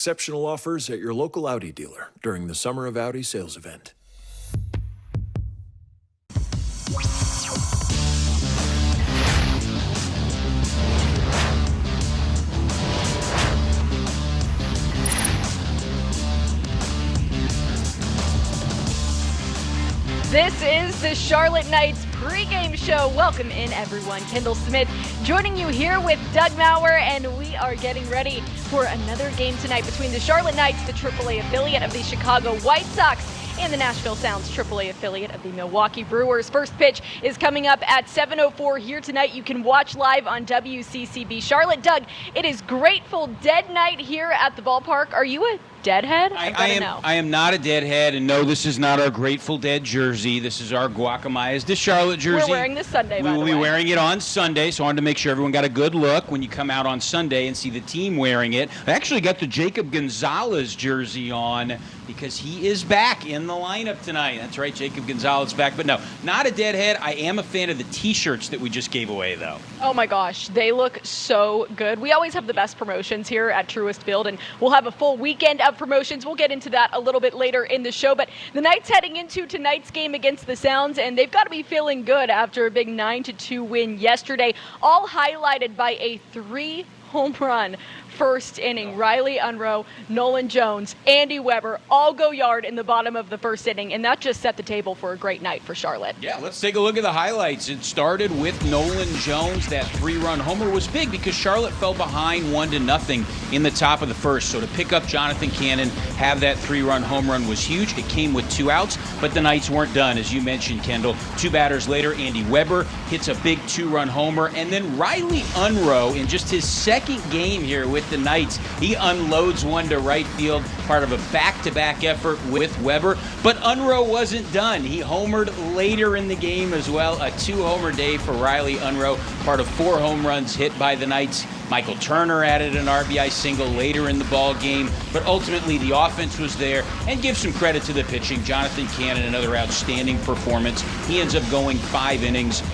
Exceptional offers at your local Audi dealer during the Summer of Audi sales event. This is the Charlotte Knights pregame show. Welcome in, everyone. Kendall Smith joining you here with Doug Maurer, and we are getting ready for another game tonight between the Charlotte Knights, the AAA affiliate of the Chicago White Sox, and the Nashville Sounds, AAA affiliate of the Milwaukee Brewers. First pitch is coming up at 7:04 here tonight. You can watch live on WCCB Charlotte. Doug, it is Grateful Dead night here at the ballpark. Are you a Deadhead? I am not a Deadhead, and no, this is not our Grateful Dead jersey. This is our Guacamayas de Charlotte jersey. We're wearing this Sunday, by the way. We will be wearing it on Sunday, so I wanted to make sure everyone got a good look when you come out on Sunday and see the team wearing it. I actually got the Jacob Gonzalez jersey on because he is back in the lineup tonight. That's right, Jacob Gonzalez back. But no, not a Deadhead. I am a fan of the T-shirts that we just gave away, though. Oh, my gosh. They look so good. We always have the best promotions here at Truist Field, and we'll have a full weekend of promotions. We'll get into that a little bit later in the show. But the Knights heading into tonight's game against the Sounds, and they've got to be feeling good after a big 9-2 win yesterday, all highlighted by a 3-home run first inning. Riley Unroe, Nolan Jones, Andy Weber all go yard in the bottom of the first inning, and that just set the table for a great night for Charlotte. Yeah, let's take a look at the highlights. It started with Nolan Jones. That 3-run homer was big because Charlotte fell behind 1-0 in the top of the first. So to pick up Jonathan Cannon, have that 3-run home run was huge. It came with 2 outs, but the Knights weren't done, as you mentioned, Kendall. 2 batters later, Andy Weber hits a big 2-run homer, and then Riley Unroe, in just his second game here with the Knights, he unloads one to right field, part of a back-to-back effort with Weber. But Unroe wasn't done. He homered later in the game as well. A 2-homer day for Riley Unroe, part of 4 home runs hit by the Knights. Michael Turner added an RBI single later in the ball game, but ultimately the offense was there. And give some credit to the pitching. Jonathan Cannon, another outstanding performance. He ends up going 5 innings,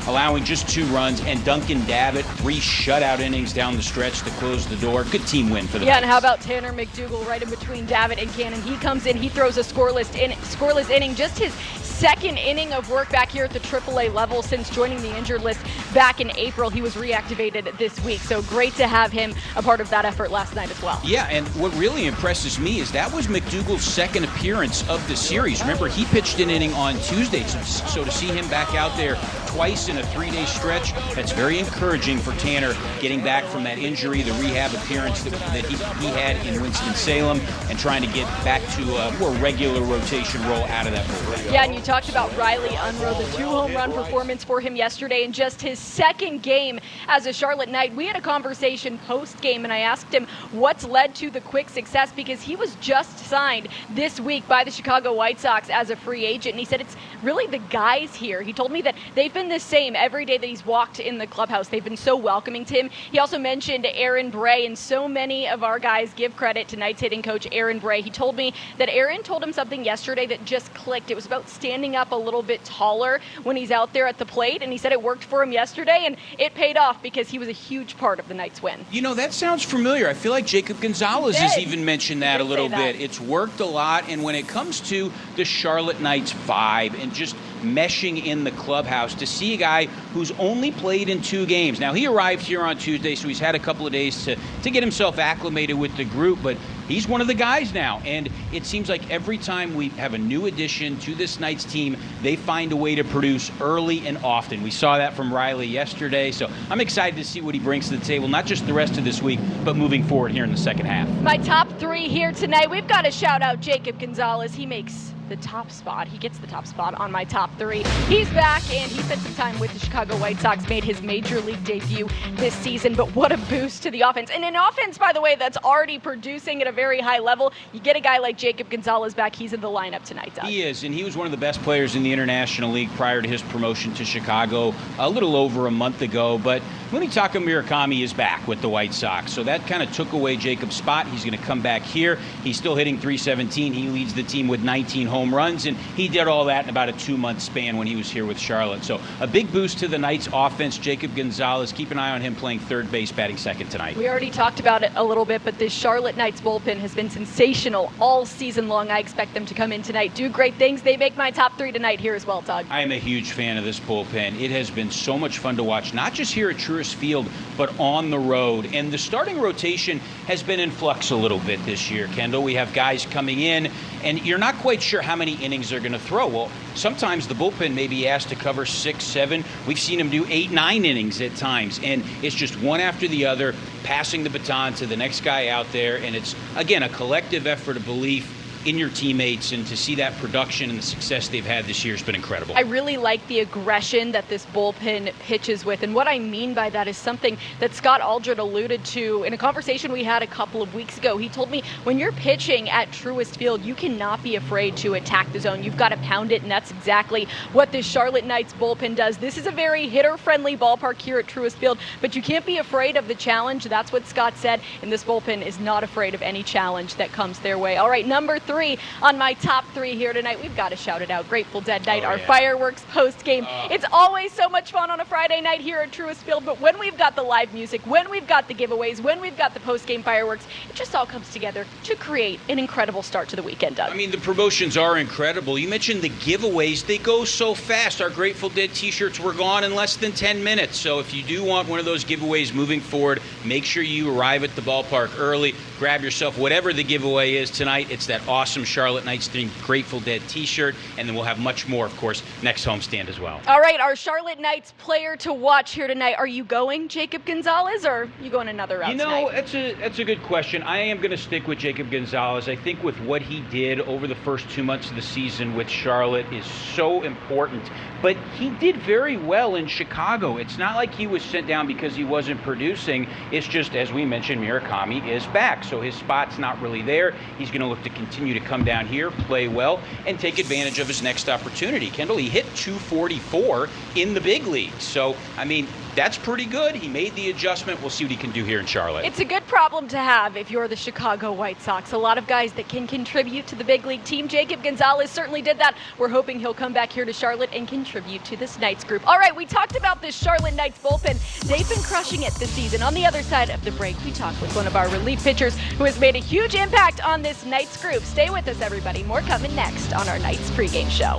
allowing just 2 runs, and Duncan Davitt, 3 shutout innings down the stretch to close the door. Good team win for the Yeah, Knights. and how about Tanner McDougal right in between Davitt and Cannon? He comes in, he throws a scoreless inning, just his second inning of work back here at the AAA level since joining the injured list back in April. He was reactivated this week, so great to have him a part of that effort last night as well. Yeah, and what really impresses me is that was McDougal's second appearance of the series. Remember, he pitched an inning on Tuesday, so to see him back out there twice in a 3-day stretch, that's very encouraging for Tanner, getting back from that injury, the rehab appearance that he had in Winston-Salem, and trying to get back to a more regular rotation role out of that bullpen. Yeah, and you talked about Riley Unroe, the 2-home run performance for him yesterday in just his second game as a Charlotte Knight. We had a conversation post-game, and I asked him what's led to the quick success, because he was just signed this week by the Chicago White Sox as a free agent, and he said it's really the guys here. He told me that they've been the same every day that he's walked in the clubhouse. They've been so welcoming to him. He also mentioned Aaron Bray, and so many of our guys give credit to Knights hitting coach Aaron Bray. He told me that Aaron told him something yesterday that just clicked. It was about standing up a little bit taller when he's out there at the plate, and he said it worked for him yesterday, and it paid off because he was a huge part of the Knights' win. You know, that sounds familiar. I feel like Jacob Gonzalez has even mentioned that a little bit. It's worked a lot, and when it comes to the Charlotte Knights vibe and just meshing in the clubhouse, to see a guy who's only played in 2 games. Now, he arrived here on Tuesday, so he's had a couple of days to get himself acclimated with the group, but he's one of the guys now, and it seems like every time we have a new addition to this Knights team, they find a way to produce early and often. We saw that from Riley yesterday, so I'm excited to see what he brings to the table, not just the rest of this week, but moving forward here in the second half. My top 3 here tonight, we've got to shout out Jacob Gonzalez. He makes the top spot. He gets the top spot on my top 3. He's back, and he spent some time with the Chicago White Sox, made his major league debut this season, but what a boost to the offense. And an offense, by the way, that's already producing at a very high level. You get a guy like Jacob Gonzalez back, he's in the lineup tonight, Doug. He is, and he was one of the best players in the International League prior to his promotion to Chicago a little over a month ago, but Munetaka Murakami is back with the White Sox, so that kind of took away Jacob's spot. He's going to come back here. He's still hitting .317. He leads the team with 19 home home runs, and he did all that in about a 2-month span when he was here with Charlotte. So a big boost to the Knights offense. Jacob Gonzalez, keep an eye on him playing third base, batting second tonight. We already talked about it a little bit, but this Charlotte Knights bullpen has been sensational all season long. I expect them to come in tonight, do great things. They make my top 3 tonight here as well, Todd. I am a huge fan of this bullpen. It has been so much fun to watch, not just here at Truist Field, but on the road. And the starting rotation has been in flux a little bit this year, Kendall. We have guys coming in, and you're not quite sure how many innings they're going to throw. Well, sometimes the bullpen may be asked to cover 6, 7. We've seen them do 8, 9 innings at times, and it's just one after the other, passing the baton to the next guy out there. And it's, again, a collective effort of belief in your teammates, and to see that production and the success they've had this year has been incredible. I really like the aggression that this bullpen pitches with, and what I mean by that is something that Scott Aldred alluded to in a conversation we had a couple of weeks ago. He told me, when you're pitching at Truist Field, you cannot be afraid to attack the zone. You've got to pound it, and that's exactly what this Charlotte Knights bullpen does. This is a very hitter-friendly ballpark here at Truist Field, but you can't be afraid of the challenge. That's what Scott said, and this bullpen is not afraid of any challenge that comes their way. All right, number 3 on my top 3 here tonight. We've got to shout it out. Grateful Dead Night, our fireworks post game. It's always so much fun on a Friday night here at Truist Field, but when we've got the live music, when we've got the giveaways, when we've got the post game fireworks, it just all comes together to create an incredible start to the weekend, Doug. I mean, the promotions are incredible. You mentioned the giveaways. They go so fast. Our Grateful Dead t-shirts were gone in less than 10 minutes. So if you do want one of those giveaways moving forward, make sure you arrive at the ballpark early. Grab yourself whatever the giveaway is tonight. It's that awesome Charlotte Knights themed Grateful Dead t-shirt, and then we'll have much more, of course, next homestand as well. All right, our Charlotte Knights player to watch here tonight. Are you going Jacob Gonzalez, or are you going another route tonight? That's a good question. I am going to stick with Jacob Gonzalez. I think with what he did over the first 2 months of the season with Charlotte is so important. But he did very well in Chicago. It's not like he was sent down because he wasn't producing. It's just, as we mentioned, Murakami is back, so his spot's not really there. He's going to look to continue to come down here, play well, and take advantage of his next opportunity. Kendall, he hit 244 in the big leagues. So, I mean, that's pretty good. He made the adjustment. We'll see what he can do here in Charlotte. It's a good problem to have if you're the Chicago White Sox. A lot of guys that can contribute to the big league team. Jacob Gonzalez certainly did that. We're hoping he'll come back here to Charlotte and contribute to this Knights group. All right, we talked about this Charlotte Knights bullpen. They've been crushing it this season. On the other side of the break, we talked with one of our relief pitchers who has made a huge impact on this Knights group. Stay with us, everybody. More coming next on our Knights pregame show.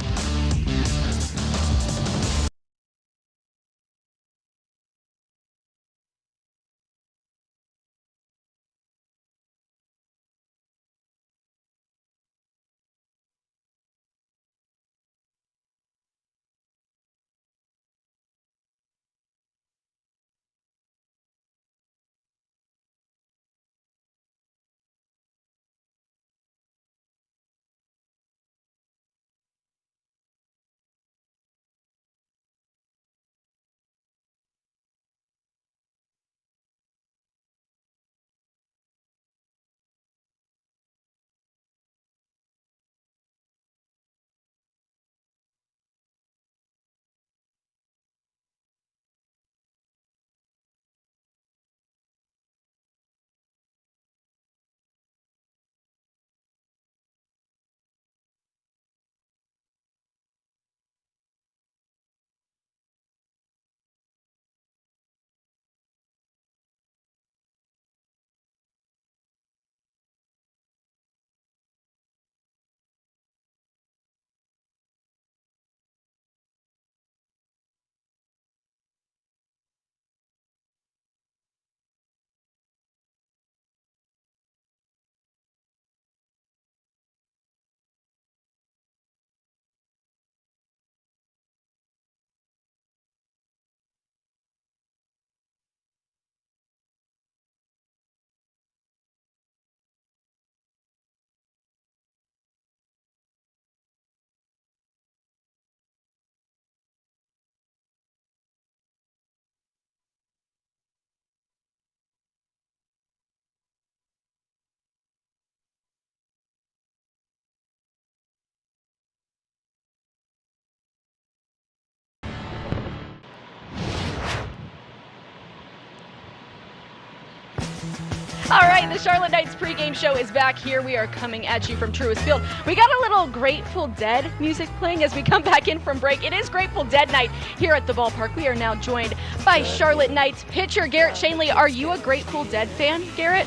All right, the Charlotte Knights pregame show is back here. We are coming at you from Truist Field. We got a little Grateful Dead music playing as we come back in from break. It is Grateful Dead night here at the ballpark. We are now joined by Charlotte Knights pitcher Garrett Shanley. Are you a Grateful Dead fan, Garrett?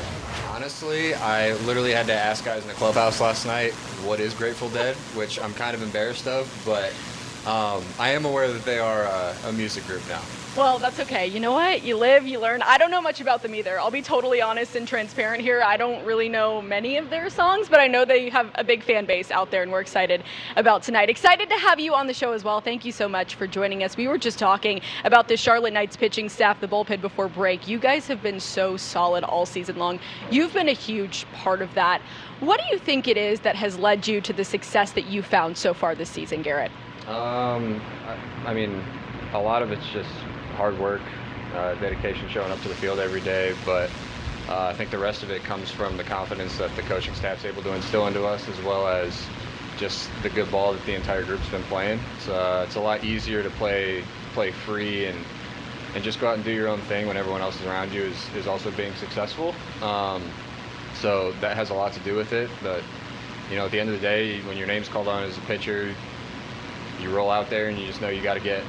Honestly, I literally had to ask guys in the clubhouse last night what is Grateful Dead, which I'm kind of embarrassed of, but I am aware that they are a music group now. Well, that's okay. You know what? You live, you learn. I don't know much about them either. I'll be totally honest and transparent here. I don't really know many of their songs, but I know they have a big fan base out there, and we're excited about tonight. Excited to have you on the show as well. Thank you so much for joining us. We were just talking about the Charlotte Knights pitching staff, the bullpen before break. You guys have been so solid all season long. You've been a huge part of that. What do you think it is that has led you to the success that you found so far this season, Garrett? I mean, a lot of it's just hard work, dedication, showing up to the field every day, but I think the rest of it comes from the confidence that the coaching staff's able to instill into us, as well as just the good ball that the entire group's been playing. It's a lot easier to play free and just go out and do your own thing when everyone else is around you is also being successful. So that has a lot to do with it, but you know, at the end of the day, when your name's called on as a pitcher, you roll out there and you just know you got to get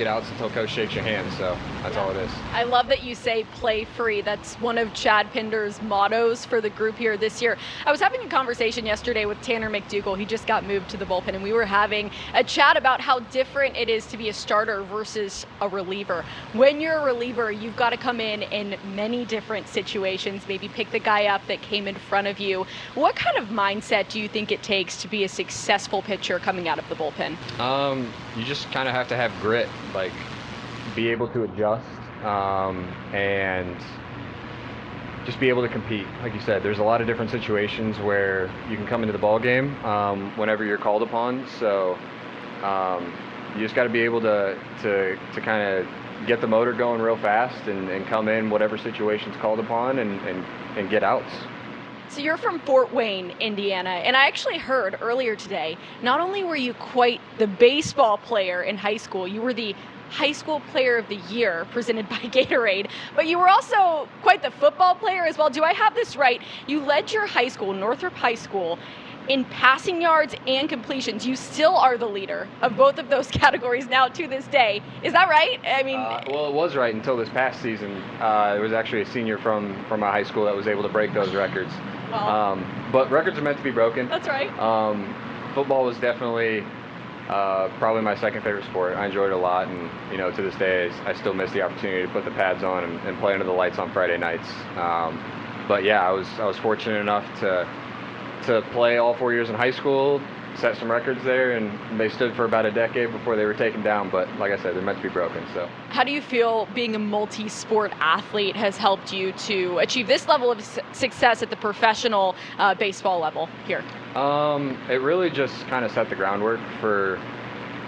outs until coach shakes your hand, so that's all it is. I love that you say play free. That's one of Chad Pinder's mottos for the group here this year. I was having a conversation yesterday with Tanner McDougal. He just got moved to the bullpen, and we were having a chat about how different it is to be a starter versus a reliever. When you're a reliever, you've got to come in many different situations, maybe pick the guy up that came in front of you. What kind of mindset do you think it takes to be a successful pitcher coming out of the bullpen? You just kind of have to have grit, like be able to adjust and just be able to compete. Like you said, there's a lot of different situations where you can come into the ball game whenever you're called upon. So you just got to be able to kind of get the motor going real fast and come in whatever situation's called upon and get outs. So you're from Fort Wayne, Indiana, and I actually heard earlier today, not only were you quite the baseball player in high school, you were the High School Player of the Year presented by Gatorade, but you were also quite the football player as well. Do I have this right? You led your high school, Northrop High School, in passing yards and completions. You still are the leader of both of those categories now to this day. Is that right? I mean, well, it was right until this past season. There was actually a senior from my high school that was able to break those records. well, But records are meant to be broken. that's right. Football was definitely probably my second favorite sport. I enjoyed it a lot, and you know, to this day, I still miss the opportunity to put the pads on and play under the lights on Friday nights. But yeah, I was fortunate enough to play all 4 years in high school, set some records there, and they stood for about a decade before they were taken down. But like I said, they're meant to be broken. So, how do you feel being a multi-sport athlete has helped you to achieve this level of success at the professional baseball level here? It really just kind of set the groundwork for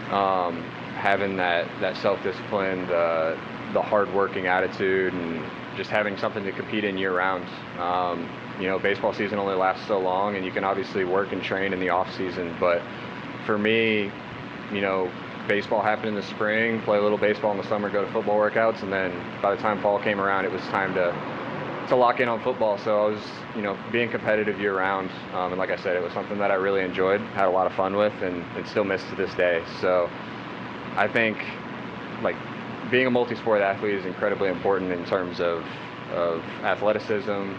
having that self-discipline, the hard-working attitude, and just having something to compete in year-round. You know, baseball season only lasts so long, and you can obviously work and train in the off-season. But for me, you know, baseball happened in the spring, play a little baseball in the summer, go to football workouts, and then by the time fall came around, it was time to lock in on football. So I was, you know, being competitive year-round. And like I said, it was something that I really enjoyed, had a lot of fun with, and still miss to this day. So I think, like, being a multi-sport athlete is incredibly important in terms of athleticism,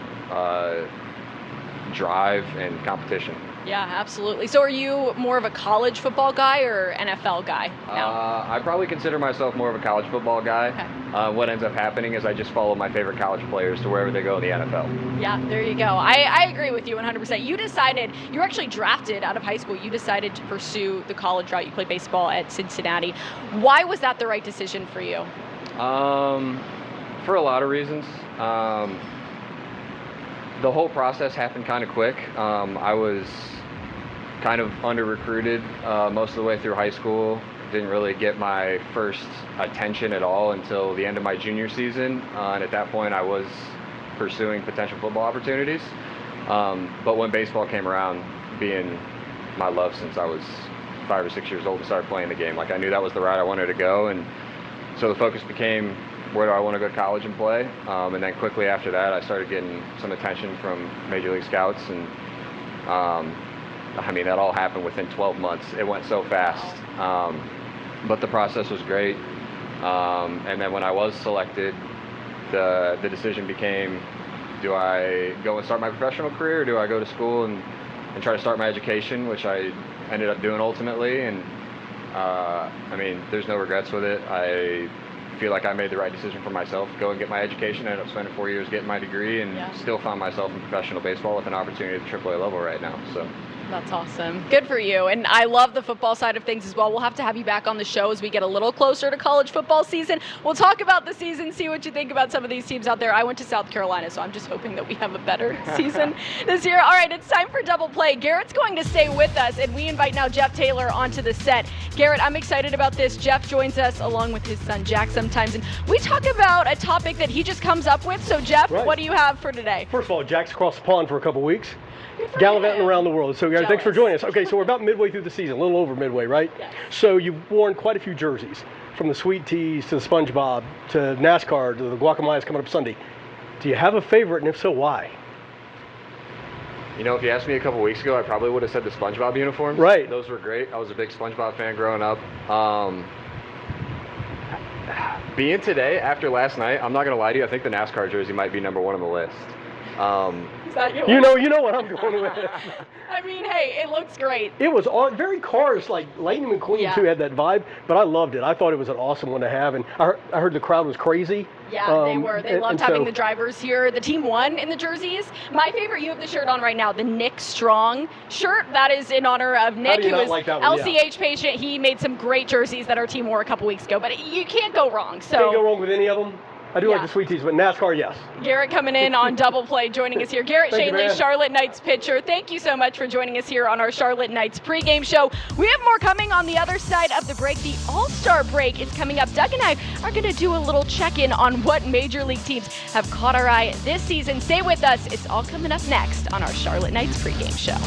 drive, and competition. Yeah, absolutely. So are you more of a college football guy or NFL guy now? I probably consider myself more of a college football guy. Okay. What ends up happening is I just follow my favorite college players to wherever they go in the NFL. Yeah, there you go. I agree with you 100%. You were actually drafted out of high school. You decided to pursue the college route. You played baseball at Cincinnati. Why was that the right decision for you? For a lot of reasons. The whole process happened kind of quick. I was kind of under-recruited most of the way through high school. Didn't really get my first attention at all until the end of my junior season. And at that point, I was pursuing potential football opportunities. But when baseball came around, being my love since I was 5 or 6 years old and started playing the game, like I knew that was the route I wanted to go. And so the focus became where do I want to go to college and play. And then quickly after that, I started getting some attention from Major League Scouts. And I mean, that all happened within 12 months. It went so fast. But the process was great. And then when I was selected, the decision became, do I go and start my professional career, or do I go to school and try to start my education, which I ended up doing ultimately. And I mean, there's no regrets with it. I feel like I made the right decision for myself. Go and get my education. I ended up spending 4 years getting my degree, and still found myself in professional baseball with an opportunity at the AAA level right now. So. That's awesome. Good for you. And I love the football side of things as well. We'll have to have you back on the show as we get a little closer to college football season. We'll talk about the season, see what you think about some of these teams out there. I went to South Carolina, so I'm just hoping that we have a better season this year. All right, it's time for Double Play. Garrett's going to stay with us, and we invite now Jeff Taylor onto the set. Garrett, I'm excited about this. Jeff joins us along with his son Jack sometimes, and we talk about a topic that he just comes up with. So, Jeff, What do you have for today? First of all, Jack's across the pond for a couple weeks, gallivanting around the world. So, guys, thanks for joining us. Okay, so we're about midway through the season, a little over midway, right? Yes. So you've worn quite a few jerseys, from the Sweet Teas to the SpongeBob to NASCAR to the Guacamayas coming up Sunday. Do you have a favorite, and if so, why? You know, if you asked me a couple weeks ago, I probably would have said the SpongeBob uniforms. Right. Those were great. I was a big SpongeBob fan growing up. Being today, after last night, I'm not going to lie to you, I think the NASCAR jersey might be number one on the list. Is that You know what I'm going with. I mean, hey, it looks great. It was very Cars, like Lightning McQueen too had that vibe, but I loved it. I thought it was an awesome one to have, and I heard the crowd was crazy. Yeah, they were. They loved having the drivers here. The team won in the jerseys. My favorite, you have the shirt on right now, the Nick Strong shirt. That is in honor of Nick, who was LCH patient. He made some great jerseys that our team wore a couple weeks ago, but you can't go wrong. So can't go wrong with any of them. I do like the Sweet Teas, but NASCAR, yes. Garrett coming in on Double Play, joining us here. Garrett Shanley, Charlotte Knights pitcher. Thank you so much for joining us here on our Charlotte Knights pregame show. We have more coming on the other side of the break. The All-Star break is coming up. Doug and I are going to do a little check-in on what Major League teams have caught our eye this season. Stay with us. It's all coming up next on our Charlotte Knights pregame show.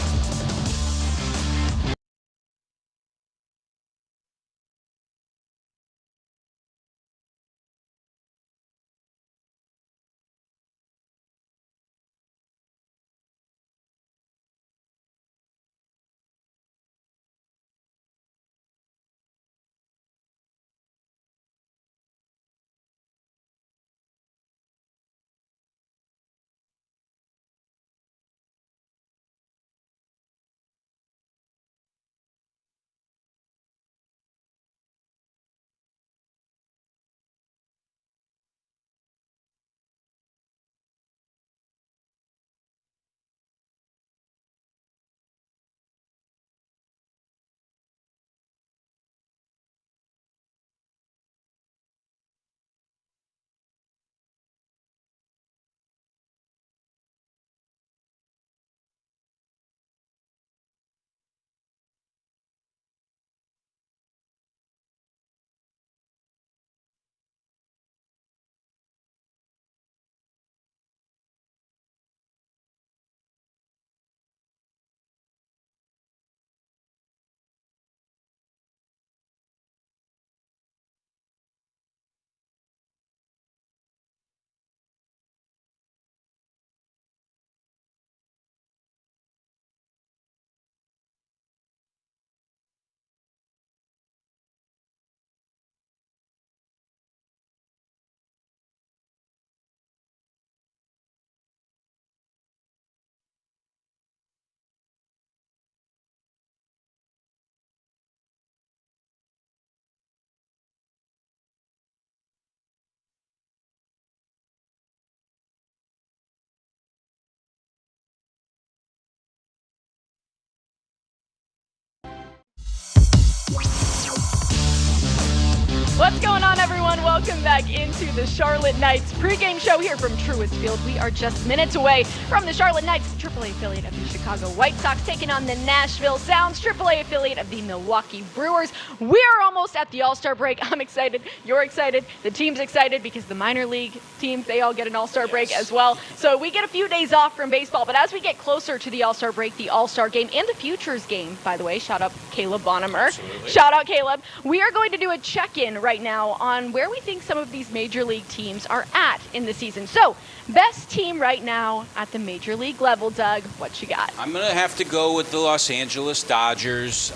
What's going on, everyone? Welcome back into the Charlotte Knights pregame show here from Truist Field. We are just minutes away from the Charlotte Knights AAA affiliate of the Chicago White Sox, taking on the Nashville Sounds, AAA affiliate of the Milwaukee Brewers. We're almost at the All-Star break. I'm excited. You're excited. The team's excited because the minor league teams, they all get an All-Star break as well. So we get a few days off from baseball, but as we get closer to the All-Star break, the All-Star game, and the Futures game, by the way, shout out Caleb Bonnemer. Absolutely. Shout out Caleb. We are going to do a check-in right now on where we think some of these major league teams are at in the season. So, best team right now at the major league level, Doug, what you got? I'm going to have to go with the Los Angeles Dodgers.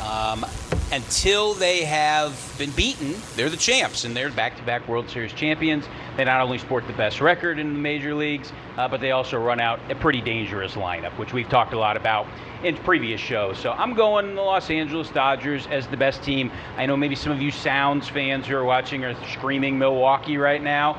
Until they have been beaten, they're the champs, and they're back-to-back World Series champions. They not only sport the best record in the major leagues, but they also run out a pretty dangerous lineup, which we've talked a lot about in previous shows. So I'm going the Los Angeles Dodgers as the best team. I know maybe some of you Sounds fans who are watching are screaming Milwaukee right now.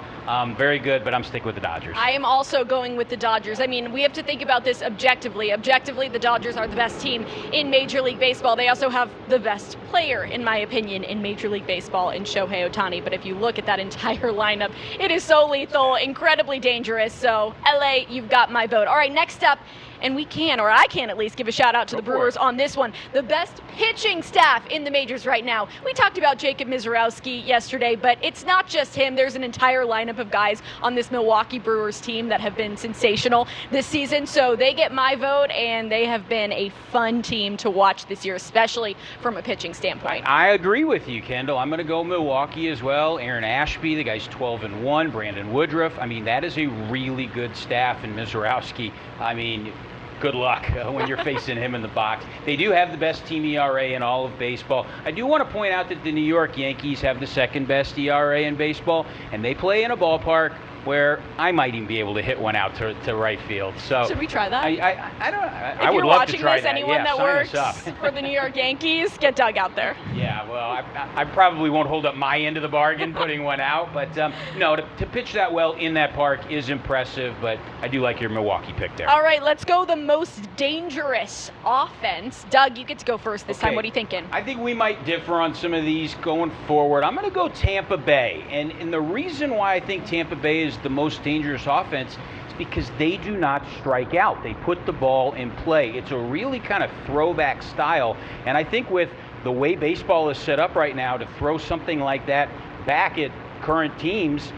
Very good, but I'm sticking with the Dodgers. I am also going with the Dodgers. I mean, we have to think about this objectively. Objectively, the Dodgers are the best team in Major League Baseball. They also have the best player, in my opinion, in Major League Baseball in Shohei Ohtani. But if you look at that entire lineup, it is so lethal, incredibly dangerous. So, LA, you've got my vote. All right, next up. And we can, or I can at least, give a shout out to the Brewers on this one. The best pitching staff in the majors right now. We talked about Jacob Mizorowski yesterday, but it's not just him. There's an entire lineup of guys on this Milwaukee Brewers team that have been sensational this season. So they get my vote, and they have been a fun team to watch this year, especially from a pitching standpoint. I agree with you, Kendall. I'm going to go Milwaukee as well. Aaron Ashby, the guy's 12-1. Brandon Woodruff. I mean, that is a really good staff. And Mizorowski, I mean, good luck when you're facing him in the box. They do have the best team ERA in all of baseball. I do want to point out that the New York Yankees have the second best ERA in baseball, and they play in a ballpark where I might even be able to hit one out to right field. So should we try that? I would love to try that. Anyone that works for the New York Yankees, get Doug out there. Yeah, well, I probably won't hold up my end of the bargain putting one out, but no, to pitch that well in that park is impressive, but I do like your Milwaukee pick there. All right, let's go the most dangerous offense. Doug, you get to go first this time. What are you thinking? I think we might differ on some of these going forward. I'm going to go Tampa Bay, and the reason why I think Tampa Bay is the most dangerous offense is because they do not strike out. They put the ball in play. It's a really kind of throwback style, and I think with the way baseball is set up right now, to throw something like that back at current teams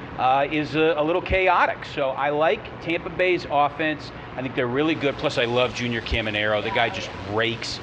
is a little chaotic. So I like Tampa Bay's offense. I think they're really good. Plus, I love Junior Caminero. The guy just rakes.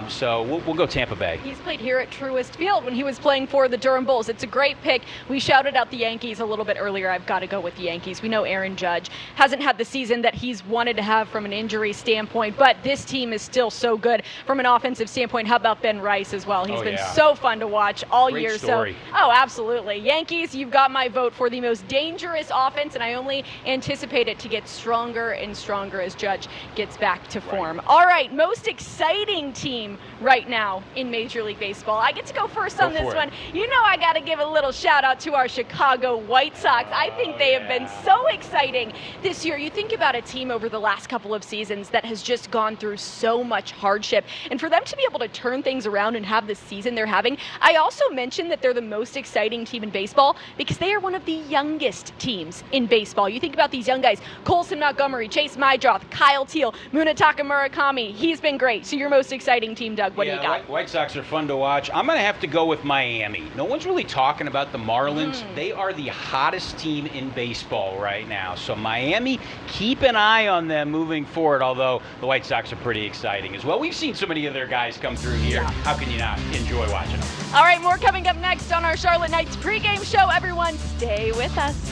So we'll go Tampa Bay. He's played here at Truist Field when he was playing for the Durham Bulls. It's a great pick. We shouted out the Yankees a little bit earlier. I've got to go with the Yankees. We know Aaron Judge hasn't had the season that he's wanted to have from an injury standpoint, but this team is still so good from an offensive standpoint. How about Ben Rice as well? He's been so fun to watch all Great year. Story. So, absolutely. Yankees, you've got my vote for the most dangerous offense, and I only anticipate it to get stronger and stronger as Judge gets back to form. All right, most exciting team right now in Major League Baseball. I get to go first on this one. You know I got to give a little shout out to our Chicago White Sox. I think they have been so exciting this year. You think about a team over the last couple of seasons that has just gone through so much hardship, and for them to be able to turn things around and have the season they're having. I also mentioned that they're the most exciting team in baseball because they are one of the youngest teams in baseball. You think about these young guys: Colson Montgomery, Chase Mydroth, Kyle Teal, Munetaka Murakami. He's been great. So your most exciting team, Doug, what do you got? White Sox are fun to watch. I'm going to have to go with Miami. No one's really talking about the Marlins. They are the hottest team in baseball right now. So Miami, keep an eye on them moving forward, although the White Sox are pretty exciting as well. We've seen so many of their guys come through here. How can you not enjoy watching them? All right, more coming up next on our Charlotte Knights pregame show. Everyone, stay with us.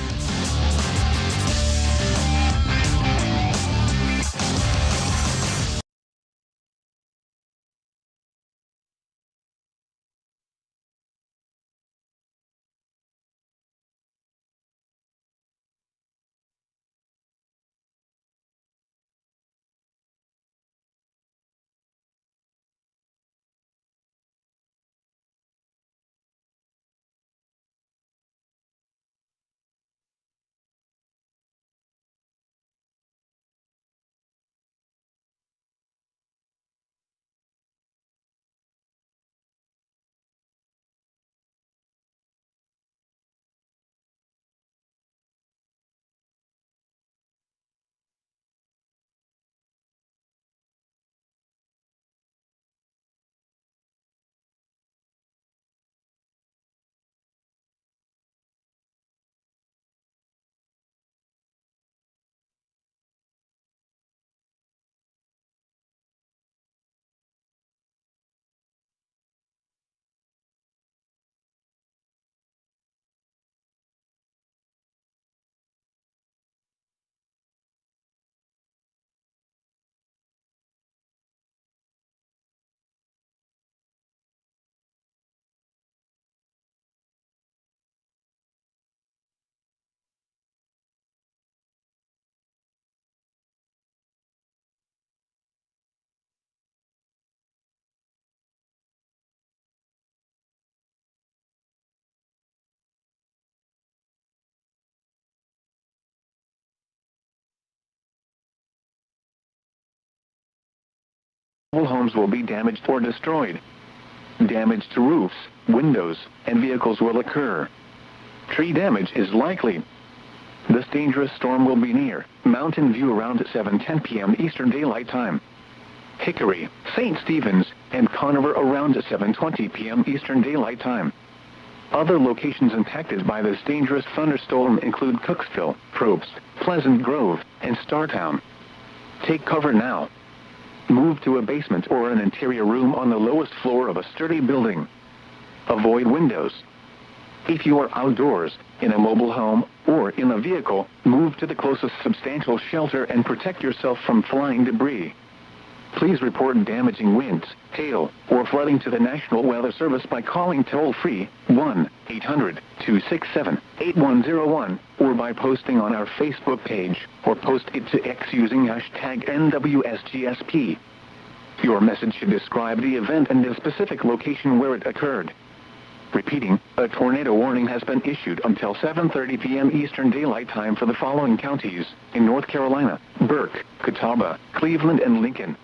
Mobile homes will be damaged or destroyed. Damage to roofs, windows, and vehicles will occur. Tree damage is likely. This dangerous storm will be near Mountain View around 7:10 p.m. Eastern Daylight Time. Hickory, St. Stephen's, and Conover around 7:20 p.m. Eastern Daylight Time. Other locations impacted by this dangerous thunderstorm include Cooksville, Probst, Pleasant Grove, and Startown. Take cover now. Move to a basement or an interior room on the lowest floor of a sturdy building. Avoid windows. If you are outdoors, in a mobile home, or in a vehicle, move to the closest substantial shelter and protect yourself from flying debris. Please report damaging winds, hail, or flooding to the National Weather Service by calling toll-free 1-800-267-8101 or by posting on our Facebook page or post it to X using hashtag NWSGSP. Your message should describe the event and the specific location where it occurred. Repeating, a tornado warning has been issued until 7:30 p.m. Eastern Daylight Time for the following counties in North Carolina: Burke, Catawba, Cleveland, and Lincoln.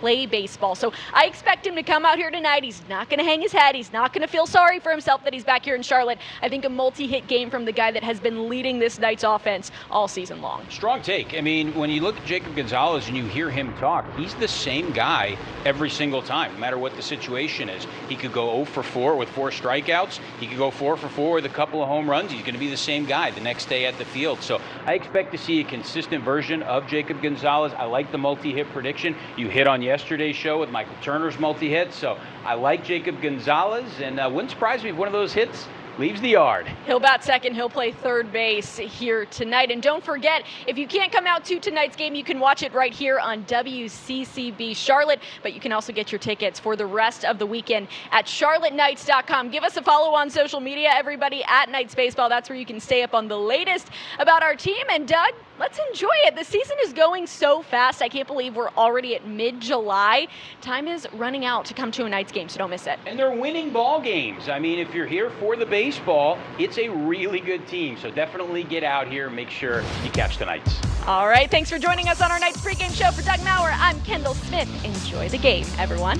Play baseball. So I expect him to come out here tonight. He's not going to hang his head. He's not going to feel sorry for himself that he's back here in Charlotte. I think a multi-hit game from the guy that has been leading this Knights offense all season long. Strong take. I mean, when you look at Jacob Gonzalez and you hear him talk, he's the same guy every single time, no matter what the situation is. He could go 0 for 4 with 4 strikeouts. He could go 4 for 4 with a couple of home runs. He's going to be the same guy the next day at the field. So I expect to see a consistent version of Jacob Gonzalez. I like the multi-hit prediction. You hit on yesterday's show with Michael Turner's multi-hit, so I like Jacob Gonzalez, and wouldn't surprise me if one of those hits leaves the yard. He'll bat second. He'll play third base here tonight. And don't forget, if you can't come out to tonight's game, you can watch it right here on WCCB Charlotte. But you can also get your tickets for the rest of the weekend at charlotteknights.com. Give us a follow on social media, everybody, at Knights Baseball. That's where you can stay up on the latest about our team. And Doug, let's enjoy it. The season is going so fast. I can't believe we're already at mid-July. Time is running out to come to a Knights game, so don't miss it. And they're winning ball games. I mean, if you're here for the baseball, it's a really good team. So definitely get out here and make sure you catch the Knights. All right, thanks for joining us on our Knights pregame show. For Doug Maurer, I'm Kendall Smith. Enjoy the game, everyone.